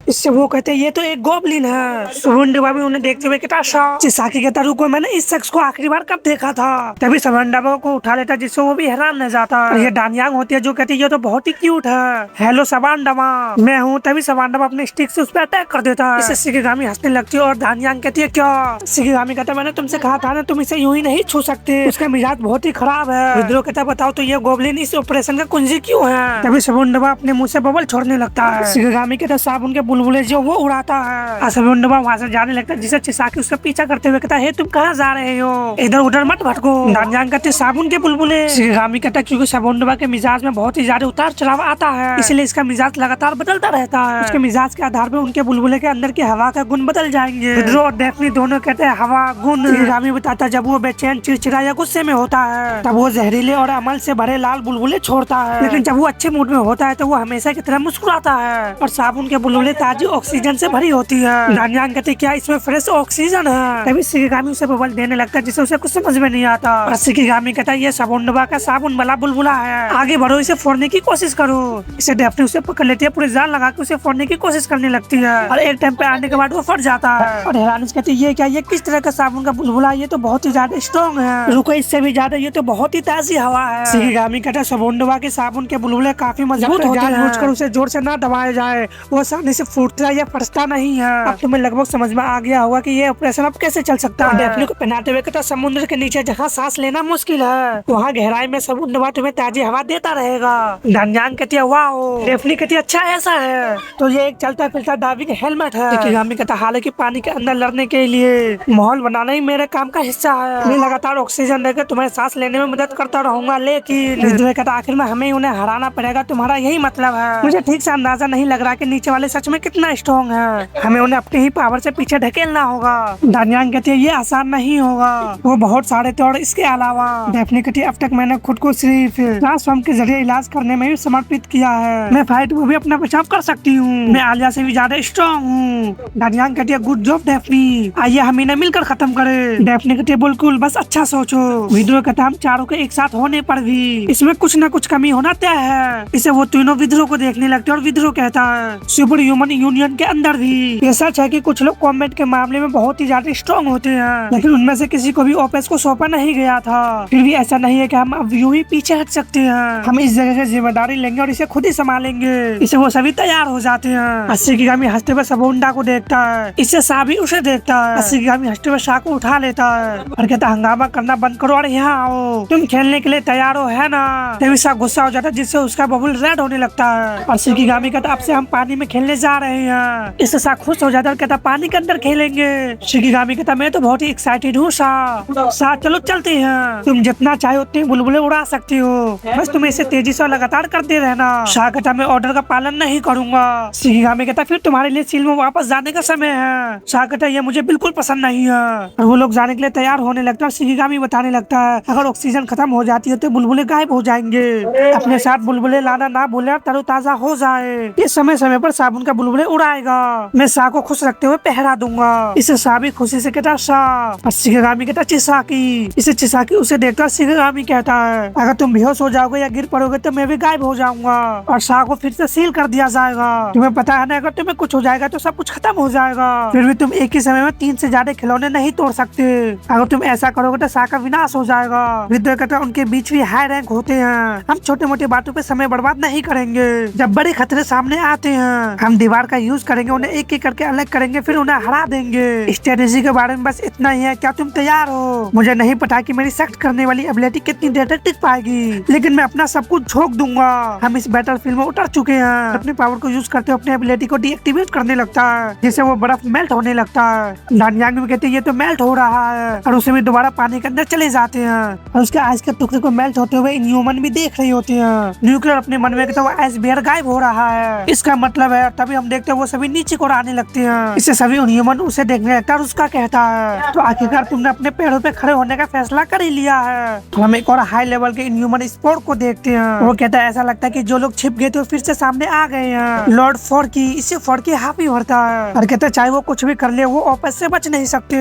इससे वो कहते हैं ये तो एक गोबलिन है। समंडवा भी उन्हें देखते हुए कहता शॉक। चिसाकी कहता रुको, मैंने इस शख्स को आखिरी बार कब देखा था। तभी समंडवा को उठा लेता जिससे वो भी हैरान रह जाता है। ये डानयांग होती है जो कहती है ये तो बहुत ही क्यूट है, हेलो सवांडवा मैं हूँ। तभी सवांडवा अपने स्टिक से उस पर अटैक कर देता है। इससे शिकिगामी हंसने लगती है और डानयांग कहती है क्या। शिकिगामी कहता मैंने तुमसे कहा था ना तुम इसे यूं ही नहीं छू सकते, उसका मिजाज बहुत ही खराब है। विद्रोह कहता बताओ तो ये गोबलिन इस ऑपरेशन का कुंजी क्यों है। तभी सवांडवा अपने मुंह से बबल छोड़ने लगता है। शिकिगामी कहता साबुन के बुलबुले जो वो उड़ाता है। सवांडवा वहाँ से जाने लगता है जिसे चिसाकी उसका पीछा करते हुए कहता है तुम कहाँ जा रहे हो, इधर उधर मत भटको। डानयांग कहते साबुन के बुलबुले। शिकिगामी कहता क्योंकि सवांडवा के मिजाज में बहुत ही ज्यादा उतार चढ़ाव आता है, इसलिए इसका मिजाज लगातार बदलता रहता है। उसके मिजाज के आधार पर उनके बुलबुले के अंदर की हवा का गुण बदल जाएंगे। विद्रोह और डेफनी दोनों कहते हैं हवा गुण। शिकिगामी बताता जब वो बेचैन चिड़चिड़ा या गुस्से में होता है तब वो जहरीले और अमल से भरे लाल बुलबुले छोड़ता है, लेकिन जब वो अच्छे मूड में होता है तो वो हमेशा की तरह मुस्कुराता है और साबुन के बुलबुले ताजी ऑक्सीजन से भरी होती है। डानयांग कहते क्या इसमें फ्रेश ऑक्सीजन है। तभी शिकिगामी उसे बबल देने लगता है जिसे उसे कुछ समझ में नहीं आता। और शिकिगामी कहता है ये सवांडवा का साबुन वाला बुलबुला है, आगे बढ़ो इसे फोड़ने की कोशिश करो। इसे डेफनी उसे पकड़ लेती है, पूरी जान लगा के उसे फोड़ने की कोशिश करने लगती है और एक टाइम पे आने के बाद वो फट जाता है। और हैरानी से कहती है ये क्या, ये किस तरह का साबुन का बुलबुला, ये तो बहुत ही ज्यादा स्ट्रॉन्ग है, रुको इससे भी ज्यादा ये तो बहुत ही ताजी हवा है। शिकिगामी कहता है सवांडवा के साबुन के बुलबुले काफी मजबूत होते हैं, जानबूझकर उसे जोर से ना दबाया जाए, वो आसानी से फूटता या फटता नहीं है। अब तुम्हें लगभग समझ में आ गया होगा कि ये ऑपरेशन अब कैसे चल सकता है। डेफनी को पहनाते हुए कहता समुद्र के नीचे जहाँ सांस लेना मुश्किल है वहाँ गहराई में समुद्र तुम्हें ताजी हवा देता रहेगा। डानयांग कहती है वाह। डेफनी कहती है अच्छा ऐसा है तो ये एक चलता फिरता डाइविंग हेलमेट है। शिकिगामी कहता हालांकि पानी के अंदर लड़ने के लिए माहौल बनाना ही मेरे काम का हिस्सा है, मैं लगातार ऑक्सीजन देकर तुम्हें सांस लेने में मदद करता रहूंगा, लेकिन विद्रोह कहता आखिर में हमें उन्हें हराना पड़ेगा, तुम्हारा यही मतलब है। मुझे ठीक से अंदाजा नहीं लग रहा कि नीचे वाले सच में कितना स्ट्रॉन्ग है, हमें उन्हें अपनी ही पावर से पीछे ढकेलना होगा। डानयांग कहती है ये आसान नहीं होगा, वो बहुत सारे थे और इसके अलावा डेफनी कहती है अब तक मैंने खुद को सिर्फ ट्रांसफॉर्म के जरिए इलाज करने में भी समर्पित किया है, मैं फाइट में भी अपना बचाव कर सकती हूँ, मैं आलिया से भी ज्यादा स्ट्रॉन्ग हूँ। डानयांग कहती है गुड जॉब डेफनी, आइए हम इन्हें मिलकर खत्म करें। डेफनी कहती है बिल्कुल बस अच्छा सोचो। विद्रोह कहता हम चारों के एक साथ होने पर भी इसमें कुछ न कुछ कमी होना तय है। इसे वो तीनों विद्रोह को देखने लगते और विद्रोह कहता है सुपर ह्यूमन यूनियन के अंदर भी ये सच है कि कुछ लोग कॉम्बैट के मामले में बहुत ही ज्यादा स्ट्रॉन्ग होते हैं, लेकिन उनमें से किसी को भी ओपेस को सौंपा नहीं गया था। फिर भी ऐसा नहीं है कि हम अब यूं ही पीछे हट सकते हैं, हम इस जगह की जिम्मेदारी लेंगे और इसे खुद ही संभालेंगे। इसे वो सभी तैयार हो जाते हैं। शिकिगामी हंसते हुए सवांडवा को देखता है, इससे सा भी उसे देखता है। शिकिगामी हंसते हुए सा को उठा लेता है और कहता हंगामा करना बंद करो और यहाँ आओ, तुम खेलने के लिए तैयार हो है ना। तभी सा गुस्सा हो जाता है जिससे उसका बबल रेड होने लगता है और शिकिगामी कहता अब से हम पानी में खेलने जा रहे हैं। इससे सा खुश हो जाता है और कहता पानी के अंदर खेलेंगे। शिकिगामी कहता मैं तो बहुत ही एक्साइटेड हूँ सा चलो चलते हैं, तुम जितना चाहे उतने बुलबुले उड़ा सकती हो, बस तुम इसे तेजी से लगातार करते रहना। सा कहता मैं ऑर्डर का पालन नहीं करूंगा। शिकिगामी कहता फिर तुम्हारे लिए सील में वापस जाने का समय है। सा कहता ये मुझे बिल्कुल पसंद नहीं है और वो लोग जाने के लिए तैयार होने लगता है। शिकिगामी बताने लगता है अगर ऑक्सीजन खत्म हो जाती है तो बुलबुले गायब हो जाएंगे, अपने साथ बुलबुले लाना ना भूले और तरोताजा हो जाए। इस समय समय पर साबुन का बुलबुले उड़ाएगा, मैं सा को खुश रखते हुए पहरा दूंगा। इसे सा भी खुशी से कहता सा और शिकिगामी कहता चिसाकी। इसे चिसाकी उसे देखता शिकिगामी कहता है अगर तुम बेहोश हो जाओगे या गिर पड़ोगे तो मैं भी गायब हो जाऊंगा और सा को फिर से सील कर दिया जाएगा। तुम्हें पता है ना अगर तुम्हें कुछ हो जाएगा तो सब कुछ खत्म हो जाएगा, फिर भी तुम एक ही समय में 3 से ज्यादा खिलौने नहीं तोड़ सकते, अगर तुम ऐसा करोगे तो सा का विनाश हो जाएगा। विद्रोह कहता उनके बीच भी हाई रैंक होते हैं, हम छोटे मोटे बातों पे समय बर्बाद नहीं करेंगे, जब बड़े खतरे सामने आते हैं हम दीवार का यूज करेंगे, उन्हें एक एक करके अलग करेंगे फिर उन्हें हरा देंगे। स्ट्रेटेजी के बारे में बस इतना ही है, क्या तुम तैयार हो। मुझे नहीं पता कि मेरी सख्त करने वाली एबिलिटी कितनी देर तक टिक पाएगी, लेकिन मैं अपना सब कुछ झोंक दूंगा। हम इस बैटलफील्ड में उतर चुके हैं। अपनी पावर को यूज करते अपने एबिलिटी को डीएक्टिवेट करने लगता है जिससे वो बर्फ मेल्ट होने लगता है। डानयांग भी कहते ये तो मेल्ट हो रहा है और उसे भी दोबारा पानी के अंदर चले जाते हैं और उसके आइस के टुकड़े को मेल्ट होते हुए इनह्यूमन भी देख रहे होते हैं। न्यूक्लियर अपने मन में कहते वो आइस बेयर गायब हो रहा है, इसका मतलब है। तभी हम देखते हैं वो सभी नीचे को आने लगते हैं, इससे सभी इनह्यूमन उसे देखने लगता है और उसका कहता है तो आखिरकार तुमने अपने पैरों पे खड़े होने का फैसला कर ही लिया है। तो हम एक और हाई लेवल के इनह्यूमन स्पोर्ट को देखते हैं। वो कहता है ऐसा लगता है कि जो लोग छिप गए थे फिर से सामने आ गए हैं। लॉर्ड फोर्की इससे फोर्की हाफी भरता है और कहता है चाहे वो कुछ भी कर ले वो ओपेस से बच नहीं सकते,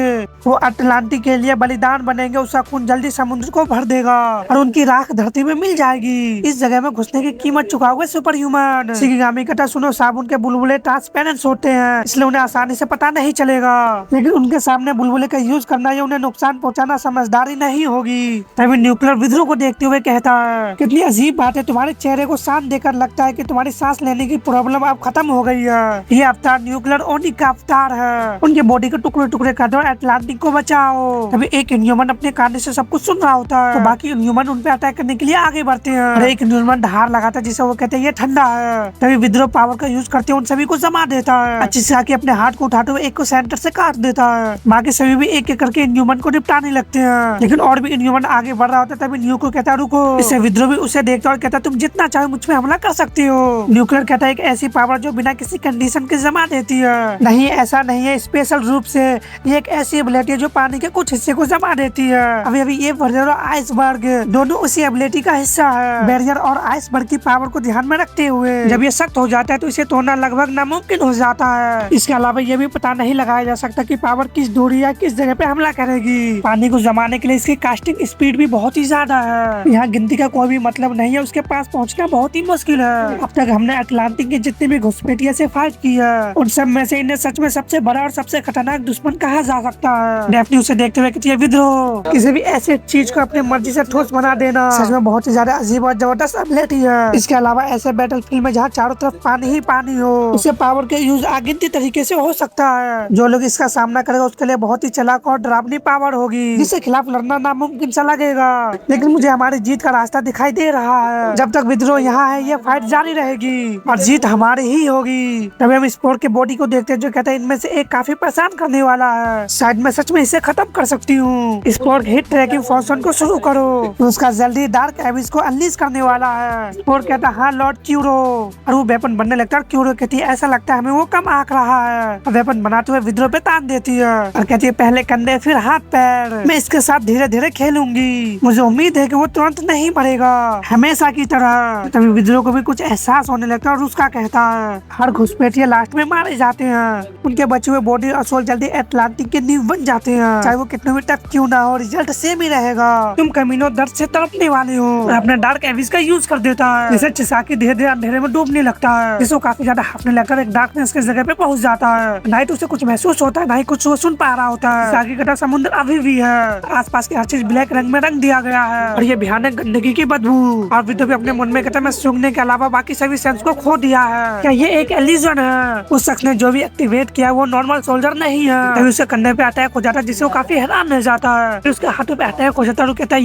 वो अटलांटिक के लिए बलिदान बनेंगे, उसका खून जल्दी समुद्र को भर देगा और उनकी राख धरती में मिल जाएगी। इस जगह में घुसने की कीमत चुकाओगे सुपर ह्यूमन। शिकिगामी कहता सुनो साबुन के बुलबुले थोड़े ट्रांसपेरेंट होते हैं, इसलिए उन्हें आसानी से पता नहीं चलेगा। लेकिन उनके सामने बुलबुले का यूज करना या उन्हें नुकसान पहुंचाना समझदारी नहीं होगी। तभी न्यूक्लियर विद्रोह को देखते हुए कहता है, कितनी अजीब बात है, तुम्हारे चेहरे को शांत देकर लगता है कि तुम्हारी सांस लेने की प्रॉब्लम अब खत्म हो गई है। ये अवतार न्यूक्लियर ओनी का अवतार है। उनके बॉडी के टुकड़े टुकड़े कर दो, अटलांटिक को बचाओ। तभी एक इनह्यूमन अपने कान से सब कुछ सुन रहा होता है, तो बाकी इनह्यूमन उन पे अटैक करने के लिए आगे बढ़ते हैं। और एक इनह्यूमन धार लगाता है जिसे वो कहते हैं ये ठंडा है। तभी विद्रोह पावर का यूज करते हुए उन सभी को जमा देता है। अच्छी से आके अपने हाथ को उठाते हुए एक को सेंटर से काट देता है। बाकी सभी भी एक एक करके इनह्यूमन को निपटाने लगते हैं। लेकिन और भी इनह्यूमन आगे बढ़ रहा होता है। तभी न्यू को कहता है रुको। इससे विद्रोह भी उसे देखता है और कहता है तुम जितना चाहो मुझ पे हमला कर सकती हो। न्यूक्लियर कहता है एक ऐसी पावर जो बिना किसी कंडीशन के जमा देती है। नहीं, ऐसा नहीं है, स्पेशल रूप से ये एक ऐसी एबिलिटी है जो पानी के कुछ हिस्से को जमा देती है। अभी अभी ये बैरियर और आइसबर्ग दोनों उसी एबिलिटी का हिस्सा है। बैरियर और आइसबर्ग की पावर को ध्यान में रखते हुए जब ये सख्त हो जाता है तो इसे तोड़ना लगभग नामुमकिन हो जाता है। इसके अलावा ये भी पता नहीं लगाया जा सकता कि पावर किस दूरी या किस जगह पे हमला करेगी। पानी को जमाने के लिए इसकी कास्टिंग स्पीड भी बहुत ही ज्यादा है। यहाँ गिनती का कोई भी मतलब नहीं है, उसके पास पहुँचना बहुत ही मुश्किल है। अब तक हमने अटलांटिक के जितने भी घुसपैठिया से फाइट की है उन सब में से इन्हें सच में सबसे बड़ा और सबसे खतरनाक दुश्मन कहा जा सकता है। डेफनी उसे देखते हुए कहती है विद्रोह किसी भी ऐसे चीज को अपनी मर्जी से ठोस बना देना सच में बहुत ही ज्यादा अजीब और जबरदस्त एबिलिटी है। इसके अलावा ऐसे बैटलफील्ड में जहाँ चारों तरफ पानी ही पानी हो उसे पावर के यूज अगिनती तरीके से हो सकता है। जो लोग इसका सामना करेगा उसके लिए बहुत ही चालाक और डरावनी पावर होगी जिसके खिलाफ लड़ना नामुमकिन सा लगेगा। लेकिन मुझे हमारी जीत का रास्ता दिखाई दे रहा है। जब तक विद्रोह यहाँ है ये फाइट जारी रहेगी और जीत हमारी ही होगी। तभी हम स्पोर्ट के बॉडी को देखते हैं जो कहता है इनमें से एक काफी परेशान करने वाला है, शायद मैं सच में इसे खत्म कर सकती हूँ। स्पोर्ट हिट ट्रैकिंग फंक्शन को शुरू करो। तो उसका जल्दी डार्क एबिस को अनलीज करने वाला है। स्पोर्ट कहता है हाँ लॉर्ड क्यूरो, और वो वेपन बनने लगता है। क्यूरो कहती है ऐसा लगता है हमें वो कम आंक रहा है। वेपन बनाते हुए विद्रोह पे तान देती है और कहती है पहले कंधे फिर हाथ पैर, मैं इसके साथ धीरे धीरे खेलूंगी। मुझे उम्मीद है कि वो तुरंत नहीं मरेगा हमेशा की तरह। तभी विद्रोह को भी कुछ एहसास होने लगता है और उसका कहता है हर घुसपैठिया लास्ट में मारे जाते हैं, उनके बचे हुए बॉडी और सोल जल्दी अटलांटिक के नींव बन जाते हैं, चाहे वो कितने भी टफ क्यों ना हो, रिजल्ट सेम ही रहेगा। तुम कमीनों दर्द से तड़पने वाले हो। और अपने डार्क एविस का यूज कर देता है जिसे चिसाकी धीरे धीरे अंधेरे में डूबने लगता है, जिसको काफी ज्यादा हाफने लगकर एक डार्कनेस के जगह पे पहुंच जाता है। नाइट उसे कुछ महसूस होता है, नहीं कुछ वो सुन पा रहा होता है। चिसाकी का समुद्र अभी भी है, आसपास की हर चीज ब्लैक रंग में रंग दिया गया है और ये भयानक गंदगी की बदबू। और विद्रोह भी अपने मन में कहता है मैं सूंघने के अलावा बाकी सभी सेंस को खो दिया है, क्या ये एक इल्यूजन है? उस शख्स ने जो भी एक्टिवेट किया वो नॉर्मल सोल्जर नहीं है। तभी उसके कंधे पे अटैक हो जाता है जिससे वो काफी हैरान रह जाता है। फिर उसके हाथों पे अटैक हो जाता है और कहता है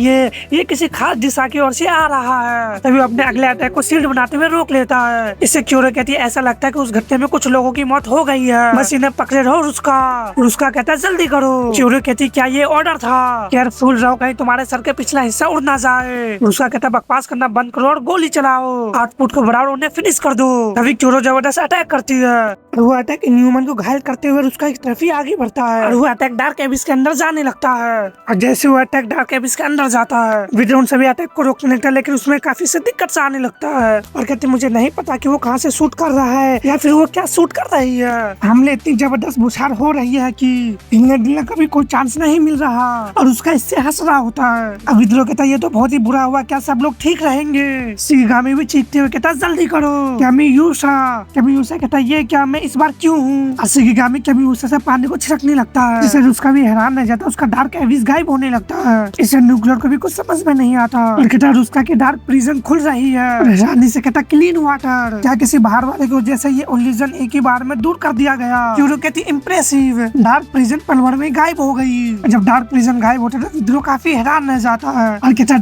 ये किसी खास दिशा की ओर से आ रहा है। तभी वो अपने अगले अटैक को शील्ड बनाते हुए रोक लेता है। इससे क्यूरो कहती है ऐसा लगता है कि उस घटने में कुछ लोगों की मौत हो गई है, बस इन्हें पकड़े रहो। उसका कहता है जल्दी करो। क्यूरो कहती है क्या ये ऑर्डर था? केयरफुल रहो कहीं तुम्हारे सर के पिछला हिस्सा उड़ ना जाए। उसका कहता है बकवास करना बंद करो और गोली चलाओ, आउटपुट को बढ़ाओ और उन्हें फिनिश कर दो। तभी क्यूरो जबरदस्त अटैक करती है और वो अटैक इनह्यूमन को घायल करते हुए उसका एक तरफ ही आगे बढ़ता है और वो अटैक डार्क एबिस के अंदर जाने लगता है। और जैसे वो अटैक डार्क एबिस के अंदर जाता है विद्रोह उन सभी अटैक को रोकने लगता है, लेकिन उसमें काफी से दिक्कत आने लगता है और कहते मुझे नहीं पता कि वो कहाँ से शूट कर रहा है या फिर वो क्या शूट कर रही है। हमले इतनी जबरदस्त बुछार हो रही है कि हिलने डुलने का भी कोई चांस नहीं मिल रहा और उसका इससे हंस रहा होता है। अब विद्रोह कहता है ये तो बहुत ही बुरा हुआ, क्या सब लोग ठीक रहेंगे? शिगामी भी चीखते हुए कहता जल्दी करो। कैमियूसा कहता है ये क्या, मैं इस बार क्यों हूँ? शिगामी कैमियूसा से पानी को छिड़कने लगता है जिससे उसका भी हैरान रह जाता है। उसका डार्क एविस गायब होने लगता है। इससे न्यूक्लियर को भी कुछ समझ में नहीं आता और कहता उसका की डार्क प्रिजन खुल रही है। रानी से कहता क्लीन वाटर, क्या किसी बाहर वाले की वजह से ये इल्यूजन एक ही बार में दूर कर दिया गया? क्यूरो कहती इम्प्रेसिव, डार्क प्रिजन पलवर में गायब हो गई। जब डार्क प्रिजन गायब होता है तो विद्रोह काफी हैरान रह जाता है और कहता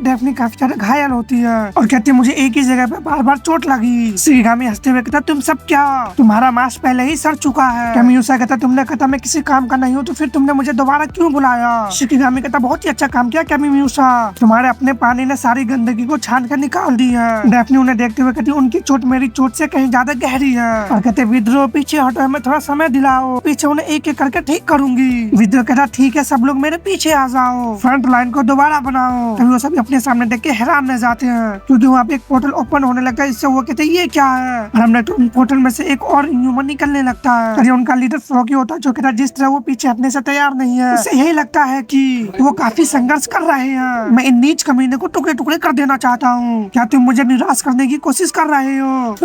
डेफनी काफी ज्यादा घायल होती है और कहती है मुझे एक ही जगह पे बार बार चोट लगी। शिगामी हंसते हुए कहता तुम सब क्या, तुम्हारा मांस पहले ही सड़ चुका है। कैमियूसा कहता तुमने कहा मैं किसी काम का नहीं हूँ तो फिर तुमने मुझे दोबारा क्यों बुलाया? शिगामी कहता बहुत ही अच्छा काम किया कैमियूसा, तुम्हारे अपने पानी ने सारी गंदगी को छान कर निकाल दी है। डेफनी उन्हें देखते हुए कहती उनकी चोट मेरी चोट से कहीं ज्यादा गहरी है और कहते विद्रोह पीछे हटो, हमें थोड़ा समय दिलाओ, पीछे उन्हें एक एक करके ठीक करूंगी। विद्रोह कहता ठीक है सब लोग मेरे पीछे आ जाओ, फ्रंट लाइन को दोबारा बनाओ। तभी वो सभी अपने सामने देख के हैरान रह जाते हैं क्योंकि वहाँ पे एक पोर्टल ओपन होने लगता है। इससे वो कहते ये क्या है और हमने तो पोर्टल में से एक और ह्यूमन निकलने लगता है और ये उनका लीडर फ्रॉकी होता है जो कहता है जिस तरह वो पीछे हटने से तैयार नहीं है उसे यही लगता है कि वो काफी संघर्ष कर रहे हैं। मैं इन नीच कमीने को टुकड़े टुकड़े कर देना चाहता हूँ, क्या तुम मुझे निराश करने की कोशिश कर रहे हो?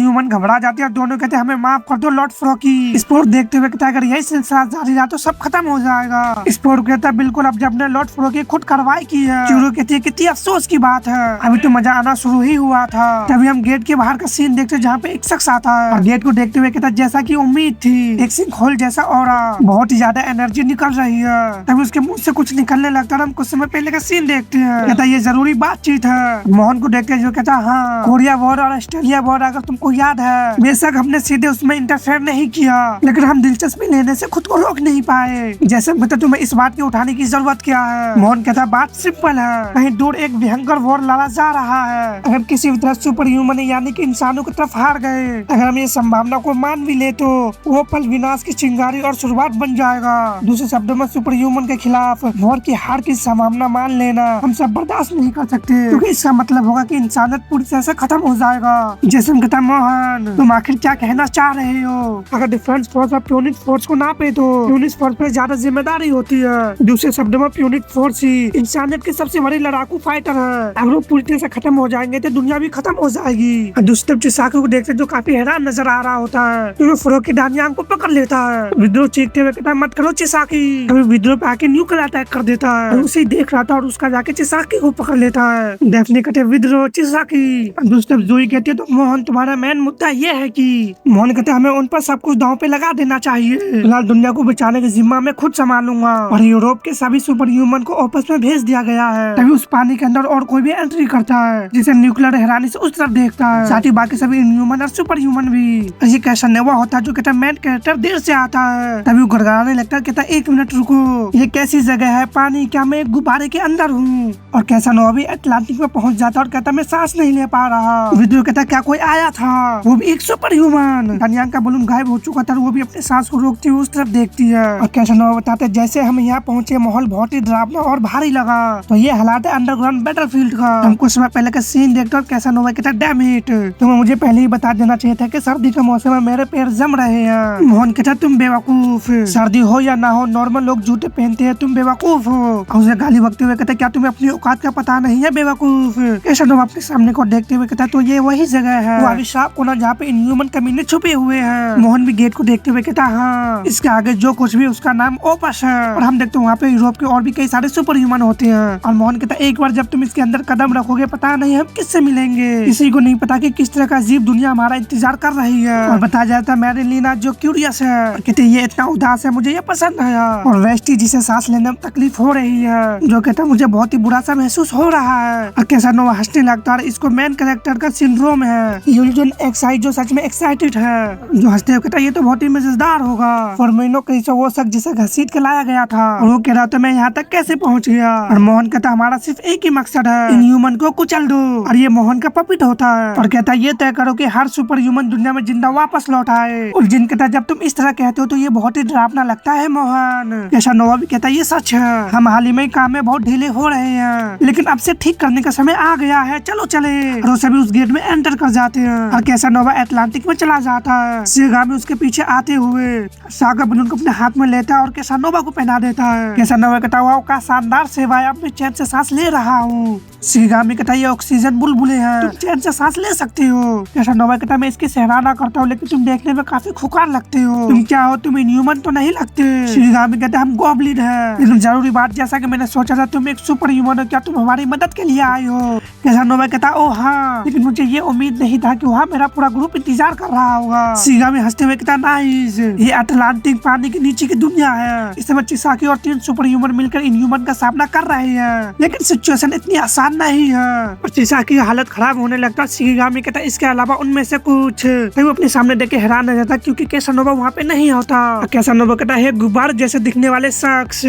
ह्यूमन घबरा जाती है और दोनों कहते हैं हमें माफ कर दो लॉर्ड फ्रॉकी। स्पोर्ट देखते हुए कहता है अगर यही सिलसिला जारी रहा तो सब खत्म हो जाएगा। स्पोर्ट कहता है बिल्कुल, अब जब ने लॉर्ड फ्रॉकी खुद कार्रवाई की है। चूरू कहती है कितनी अफसोस की बात है, अभी तो मजा आना शुरू ही हुआ था। तभी हम गेट के बाहर का सीन देखते हैं जहाँ पे एक शख्स आता है और गेट को देखते हुए कहता है जैसा की उम्मीद थी, एक सिंकहोल जैसा ऑरा, बहुत ही ज्यादा एनर्जी निकल रही है। तभी उसके मुंह से कुछ निकलने लगता है। हम कुछ समय पहले का सीन देखते हैं। कहता है ये जरूरी बातचीत है। मोहन को देखते जो कहता हाँ, कोरिया वॉर और ऑस्ट्रेलिया वॉर अगर तुमको याद है, बेशक हमने सीधे उसमें इंटरफेयर नहीं किया, लेकिन हम दिलचस्पी लेने से खुद को रोक नहीं पाए। जैसे मतलब तुम्हें इस बात की उठाने की जरूरत क्या है। मोहन कहता बात सिंपल है, कहीं दूर एक भयंकर वॉर लड़ा जा रहा है। अगर किसी भी तरह सुपर ह्यूमन यानी कि इंसानों की तरफ हार गए, अगर हम ये संभावना को मान भी ले तो वो पल विनाश की चिंगारी और शुरुआत बन जाएगा। दूसरे शब्दों में सुपर ह्यूमन के खिलाफ वॉर की हार की संभावना मान लेना हम सब बर्दाश्त नहीं कर सकते, क्योंकि इसका मतलब होगा कि इंसानियत पूरी तरह से खत्म हो जाएगा। जैसे कहता मोहन तुम आखिर क्या कहना चाह रहे हो। अगर डिफेंस फोर्स और प्यूनिट फोर्स को नापे तो प्यूनिट फोर्स पे ज्यादा जिम्मेदारी होती है। दूसरे शब्दों में प्यूनिट फोर्स ही इंसानियत की सबसे बड़ी लड़ाकू फाइटर है। अगर वो पूरी तरह से खत्म हो जाएंगे तो दुनिया भी खत्म हो जाएगी। दूसरी तरफ चिसाको को देखते जो काफी हैरान नजर आ रहा होता है, क्योंकि फ्रोकी डानियांग को पकड़ लेता है। विद्रोह चीखते हुए कहता है मत करो चिसाकी। अभी विद्रोह पे आके न्यूक्लियर अटैक कर देता है। उसे देख रहा था और उसका जाके चिसाकी को पकड़ लेता है। डेफनी कहते विद्रोह चिसाकी। दूसरी तरफ जोई कहती है तो मोहन तुम्हारा मेन मुद्दा ये है कि मोहन कहते हमें उन पर सब कुछ दांव पे लगा देना चाहिए। फिलहाल दुनिया को बचाने की जिम्मा मैं खुद संभालूंगा। और यूरोप के सभी सुपर ह्यूमन को आपस में भेज दिया गया है। तभी उस पानी के अंदर और कोई भी एंट्री करता है जिसे न्यूक्लियर हैरानी से उस तरफ देखता है, साथ ही बाकी सभी इनह्यूमन और सुपर ह्यूमन भी। ये कैसा नेवा होता है जो कहता है मेन कैरेक्टर देर से आता है। तभी वो गड़गड़ाने लगता है, कहता है 1 मिनट रुको, ये कैसी जगह है, पानी क्या मैं गुब्बारे के अंदर हूँ। और कैसा नोवा भी अटलांटिक में पहुंच जाता है और कहता मैं सांस नहीं ले पा रहा। विद्रोह कहता क्या कोई आया था, वो भी एक सुपर ह्यूमन। डानियांग का बलून गायब हो चुका था, वो भी अपने सांस को रोकती हुई उस तरफ देखती है। और कैसा नोवा बताते हैं जैसे हम यहाँ पहुँचे माहौल बहुत ही डरावना और भारी लगा। तो ये हालात है अंडरग्राउंड बैटलफील्ड का। हम कुछ समय पहले का सीन देखते और कैसा नोवा कहता डैम इट, तुम्हें मुझे पहले ही बता देना चाहिए था कि सर्दी का मौसम में मेरे पैर जम रहे हैं। मोहन कहता तुम बेवकूफ, सर्दी हो या ना हो नॉर्मल लोग जूते पहनते हैं, तुम बेवकूफ हो। उसे गाली बकते हुए कहता क्या तुम्हें अपनी औकात का पता नहीं है बेवकूफ। कैसा नोवा अपने सामने को देखते हुए कहता तो ये वही जगह है, वो अभिशाप कोना जहाँ पे इनह्यूमन कमीने छुपे हुए हैं। मोहन भी गेट को देखते हुए कहता हाँ, इसके आगे जो कुछ भी उसका नाम ओपस है। और हम देखते हैं वहाँ पे यूरोप के और भी कई सारे सुपर ह्यूमन होते हैं। और मोहन कहता एक बार जब तुम इसके अंदर कदम रखोगे पता नहीं हम किससे मिलेंगे, किसी को नहीं पता कि किस तरह का अजीब दुनिया हमारा इंतजार कर रही है। और बताया जाता है मैरिलीना जो क्यूरियस है, कहते ये इतना उदास है मुझे ये पसंद है। और वेस्टी जिसे सांस लेने में तकलीफ हो रही है, जो कहता मुझे बहुत ही बुरा सा महसूस हो रहा है। और कैसा नोवा हंसने लगता है, इसको मेन कैरेक्टर का सिंड्रोम है, यूजुअल एक्साइट जो सच में एक्साइटेड है, जो हंसते हुए कहता ये तो बहुत ही मजेदार होगा। फॉर्मिनो कैसे वो शख्स जिसे घसीट के लाया गया था और वो कह रहा था मैं यहाँ तक कैसे पहुँच गया। और मोहन कहता हमारा सिर्फ एक ही मकसद है, इन ह्यूमन को कुचल दो। और ये मोहन का पपिट होता है और कहता ये तय करो कि हर सुपर ह्यूमन दुनिया में जिंदा वापस लौट आए। और जिन कहता जब तुम इस तरह कहते हो तो ये बहुत ही डरावना लगता है मोहन। कैसा नोवा भी कहता ये सच है, हम हाल ही में काम में बहुत ढीले हो रहे हैं, लेकिन अब से ठीक करने का समय आ गया है, चलो चले। और वो सभी उस गेट में एंटर कर जाते हैं और कैसा नोवा अटलांटिक में चला जाता है। सीगामी उसके पीछे आते हुए सागा बलून को अपने हाथ में लेता है और कैसा नोवा को पहना देता है। कैसा नोवा कहता वाह का शानदार सेवा है, अब मैं चैन से सांस ले रहा हूँ। सीगामी कहता ये ऑक्सीजन बुलबुले हैं, तुम चैन से सांस ले सकते हो। कैसा नोवा कहता मैं इसकी सराहना करता हूँ, लेकिन तुम देखने में काफी खुकार लगते हो, तुम क्या हो, तुम इनह्यूमन तो नहीं लगते। सीगामी कहता हम गॉब्लिन है, लेकिन जरूरी बात जैसा कि मैंने सोचा था तुम एक सुपर ह्यूमन हो, क्या तुम हमारी मदद के लिए आए हो। कैसा नोवा कहता ओ हाँ, लेकिन मुझे ये उम्मीद नहीं था कि वहाँ मेरा पूरा ग्रुप इंतजार कर रहा होगा। सीगामी हंसते हुए कहता नाइस, ये अटलांटिक पानी के नीचे की दुनिया है, इस समय चिसाकी और 3 सुपर ह्यूमन मिलकर इनह्यूमन का सामना कर रहे हैं, लेकिन सिचुएशन इतनी आसान नहीं है। और चिसाकी की हालत खराब होने लगता। सीगामी कहता इसके अलावा उनमें से कुछ वो अपने सामने देख के हैरान रह जाता क्योंकि कैसानोवा वहाँ पे नहीं होता। कैसानोवा कहता है गुब्बारे जैसे दिखने वाले शख्स,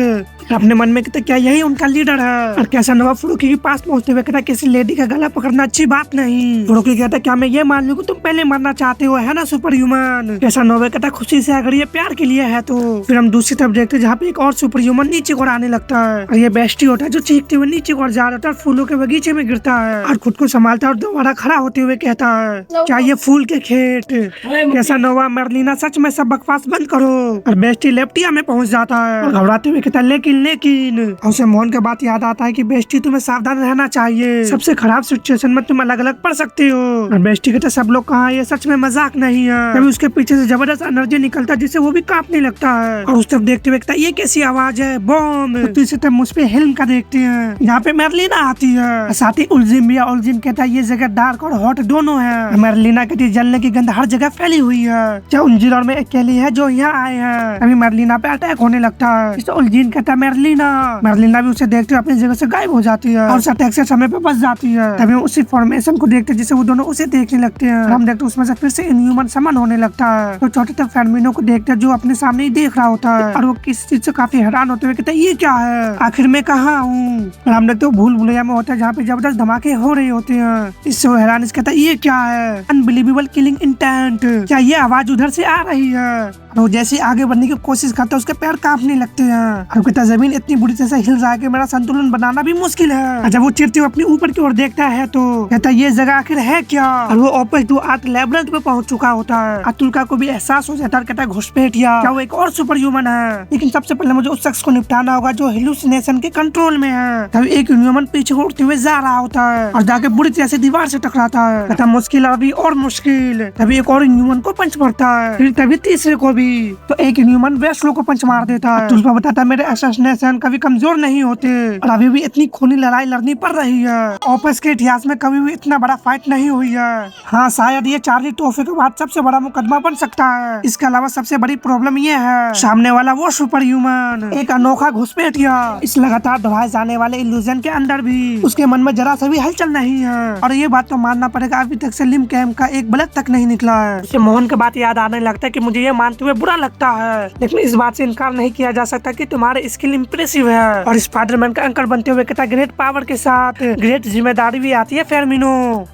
अपने मन में कहता क्या यही उनका लीडर है। और कैसानोवा फ्रूकी के पास पहुंचते हुए कहता किसी लेडी का गला पकड़ना अच्छी बात नहीं। फ्रूकी कहता क्या मैं ये मान लूं कि तुम पहले मरना चाहते हो, है ना सुपर ह्यूमन। कैसानोवा कहता खुशी से अगर ये प्यार के लिए है तो। फिर हम दूसरी तरफ देखते हैं जहाँ पे एक और सुपर ह्यूमन नीचे को आने लगता है और ये बेस्टी होता है जो चीखते हुए नीचे को जा रहा था, फूलों के बगीचे में गिरता है और खुद को संभालता है और दोबारा खड़ा होते हुए कहता है क्या ये फूल के खेत। कैसानोवा मैरिलीना सच में सब बकवास बंद करो। और बेस्टी लेप्टिया में पहुंच जाता है और घबराते हुए कहता लेकिन लेकिन उसे मोहन के बात याद आता है कि बेस्टी तुम्हें सावधान रहना चाहिए, सबसे खराब सिचुएशन में तुम अलग अलग पड़ सकती हो। और बेस्टी कहते सब लोग कहा ये सच में मजाक नहीं है। तभी उसके पीछे से जबरदस्त एनर्जी निकलता है जिससे वो भी कांपने लगता है। और उस तरफ देखते हुए ये कैसी आवाज है, बॉम्ब। तो इसी तरह मुझ पे हेल्म का देखते हैं, यहाँ पे मेरलिना आती है, साथ ही उलजिम भी। उलजिम कहता है ये जगह डार्क और हॉट दोनों है। मेरलिना कहती है जलने की गंध हर जगह फैली हुई है, क्या उलजिन और मैं अकेली है जो यहाँ आए हैं। अभी मेरलिना पे अटैक होने लगता है। इस उलजिन कहता है मेरलिना भी उसे देखते हुए अपनी जगह से गायब हो जाती है और उस अटैक से समय पे बच जाती है। तभी उसी फॉर्मेशन को देखते हैं जिससे वो दोनों उसे देखने लगते हैं। हम देखते उसमें से फिर से इनह्यूमन समन होने लगता है। तो छोटे तक फेरमिनो को देखते हैं जो अपने सामने ही देख रहा होता है और वो किस चीज से काफी हैरान होते हुए कहते हैं ये क्या है, आखिर में कहाँ हूँ। और हम देखते भूल भुलैया में होता है जहाँ पे जबरदस्त धमाके हो रहे होते हैं। इससे वो हैरान कहता है ये क्या है, अनबिलीवेबल किलिंग इंटेंट, क्या ये आवाज उधर से आ रही है। और वो जैसे आगे बढ़ने की कोशिश करता है उसके पैर कांपने लगते हैं और कहता जमीन इतनी बुरी तरह से हिल रहा है कि मेरा संतुलन बनाना भी मुश्किल है। और जब वो चिरते हुए अपनी ऊपर की ओर देखता है तो कहता है ये जगह आखिर है क्या। और वो ओपस टू आर्ट लैबिरिंथ पे पहुंच चुका होता है। अतुल्का को भी एहसास हो जाता है, कहता है घुसपैठिया क्या वो एक और सुपर ह्यूमन है, लेकिन सबसे पहले मुझे उस शख्स को निपटाना होगा जो हेलुसिनेशन के कंट्रोल में है। तभी एक ह्यूमन पीछे उड़ते हुए जा रहा होता है और जाके बुरी तरह से दीवार से टकराता है। कहता मुश्किल अभी और मुश्किल। तभी एक और ह्यूमन को पंच पड़ता है, फिर तभी तीसरे को भी। तो एक ह्यूमन वेस्लो को पंच मार देता है। तुझको बताता मेरे असैसिनेशन कभी कमजोर नहीं होते और अभी भी इतनी खूनी लड़ाई लड़नी पड़ रही है। ऑपस के इतिहास में कभी भी इतना बड़ा फाइट नहीं हुई है। हाँ शायद ये चार्ली टोफे के बाद सबसे बड़ा मुकदमा बन सकता है। इसके अलावा सबसे बड़ी प्रॉब्लम ये है सामने वाला वो सुपर ह्यूमन एक अनोखा घुसपैठिया। इस लगातार दोहराए जाने वाले इल्यूजन के अंदर भी उसके मन में जरा सा भी हलचल नहीं है। और ये बात तो मानना पड़ेगा अभी तक से लिम कैम्प का एक ब्लड तक नहीं निकला है। उसे मोहन के बात याद आने लगता है कि मुझे ये मानते हुए बुरा लगता है, लेकिन इस बात से इनकार नहीं किया जा सकता कि तुम्हारे स्किल इम्प्रेसिव है। और स्पाइडरमैन का अंकल बनते हुए कहता ग्रेट पावर के साथ ग्रेट जिम्मेदारी भी आती है। फेरमिनो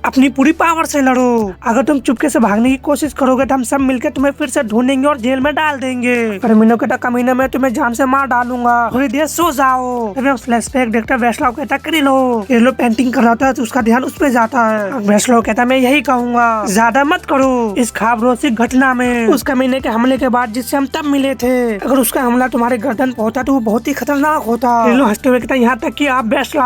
अपनी पूरी पावर से लड़ो, अगर तुम चुपके से भागने की कोशिश करोगे तो हम सब मिलकर तुम्हें फिर से ढूंढेंगे और जेल में डाल देंगे। फेरमिनो कहता कमीने में तुम्हें जान से मार डालूंगा, थोड़ी देर सो जाओ। फ्लैशबैक देखता वेस्लो कहता क्रिलो पेंटिंग कर रहा था तो उसका ध्यान उस पे जाता है। वेस्लो कहता मैं यही कहूंगा ज्यादा मत करो। इस खाबरोसी घटना में उस कमीने के हमले के बाद जिससे हम तब मिले थे, अगर उसका हमला तुम्हारे गर्दन पे होता तो वो बहुत ही खतरनाक होता। क्रिलो हंसते हुए कहता यहाँ तक कि आप वेस्लो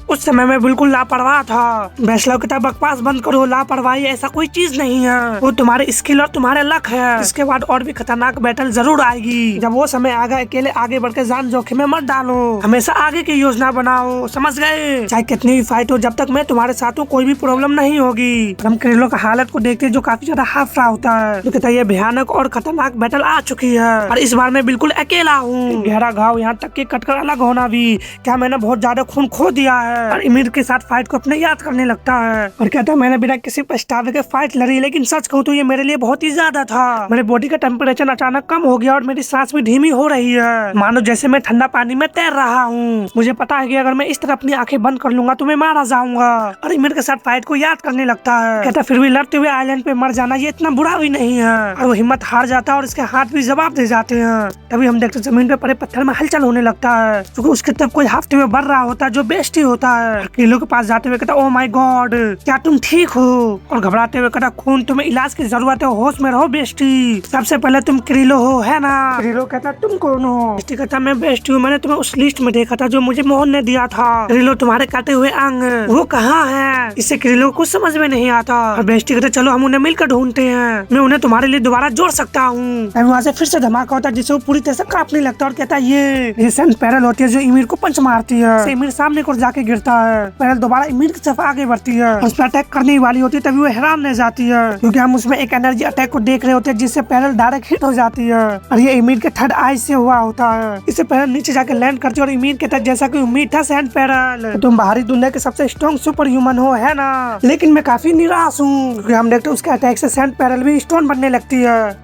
उस समय में बिल्कुल लापरवाह था। वेस्लो कहता बकवास बंद करो, लापरवाही ऐसा कोई चीज नहीं है, वो तुम्हारे स्किल और तुम्हारे लक है। इसके बाद और भी खतरनाक बैटल जरूर आएगी, जब वो समय आएगा अकेले आगे बढ़ के जान जोखिम में मत डालो, हमेशा आगे की योजना बनाओ, समझ गए। चाहे कितनी भी फाइट हो जब तक मैं तुम्हारे साथ हूँ कोई भी प्रॉब्लम नहीं होगी। हम क्रिलो का हालत को देखते जो काफी ज्यादा हाफ रहा होता है, तो कहता है ये भयानक और खतरनाक बैटल आ चुकी है और इस बार मैं बिल्कुल अकेला हूँ। गहरा घाव यहाँ तक कि कटकर अलग होना भी, क्या मैंने बहुत ज्यादा खून खो दिया है। और इमिर के साथ फाइट को अपने याद करने लगता है और कहता है मैंने बिना किसी पछतावे के फाइट लड़ी, लेकिन सच कहूँ तो ये मेरे लिए बहुत ही ज्यादा था। मेरे बॉडी का टेम्परेचर अचानक कम हो गया और मेरी सांस भी धीमी हो रही है, मानो जैसे मैं ठंडा पानी में तैर रहा हूँ। मुझे पता है कि अगर मैं इस तरह अपनी आंखें बंद कर लूंगा तो मैं मारा जाऊंगा। और इमिर के साथ फाइट को याद करने लगता है, कहता फिर भी लड़ते हुए आइलैंड पे मर जाना ये इतना बुरा भी नहीं है। और वो हिम्मत हार जाता है और इसके हाथ भी जवाब दे जाते हैं। तभी हम देखते जमीन पे पड़े पत्थर में हलचल होने लगता है, क्योंकि उसकी तरफ कोई हाफते हुए बढ़ रहा होता है जो बेस्टी होता है। किलो के पास जाते हुए कहता ओह माय गॉड क्या तुम ठीक हो। और घबराते हुए कहता खून तुम्हें इलाज की जरूरत है, होश में रहो बेस्टी, सबसे पहले तुम क्रिलो हो है ना। क्रिलो कहता तुम कौन हो। बेस्टी कहता मैं बेस्टी हूँ, मैंने तुम्हें उस लिस्ट में देखा था जो मुझे मोहन ने दिया था। क्रिलो तुम्हारे काटे हुए अंग वो कहाँ है। इससे क्रिलो को कुछ समझ में नहीं आता और बेस्टी कहता चलो हम उन्हें मिलकर ढूंढते हैं, मैं उन्हें तुम्हारे लिए दोबारा जोड़ सकता हूँ। वहाँ से फिर से धमाका होता है जिससे वो पूरी तरह से कांपने लगता है और कहता है ये सेंस पैरल होती है जो इमिर को पंच मारती है। इमिर सामने को जाके गिरता है, पैरल दोबारा इमिर की तरफ आगे बढ़ती है, उस पर अटैक करने वाली होती है। तभी वो हैरान रह जाती है क्योंकि हम उसमें एक एनर्जी अटैक को देख रहे होते हैं जिससे पैरल डायरेक्ट हिट हो जाती है और ये इमिर के थर्ड आई से हुआ होता है। इससे पैरल नीचे जाके लैंड करती है और इमिर के तहत जैसा कि उम्मीद था सैंड पैरल तुम बाहरी दुनिया के सबसे स्ट्रॉन्ग सुपर ह्यूमन हो है ना, लेकिन मैं काफी निराश हूँ क्योंकि हम देखते उसके अटैक से सैंड पैरल भी स्टोन बनने लगती है।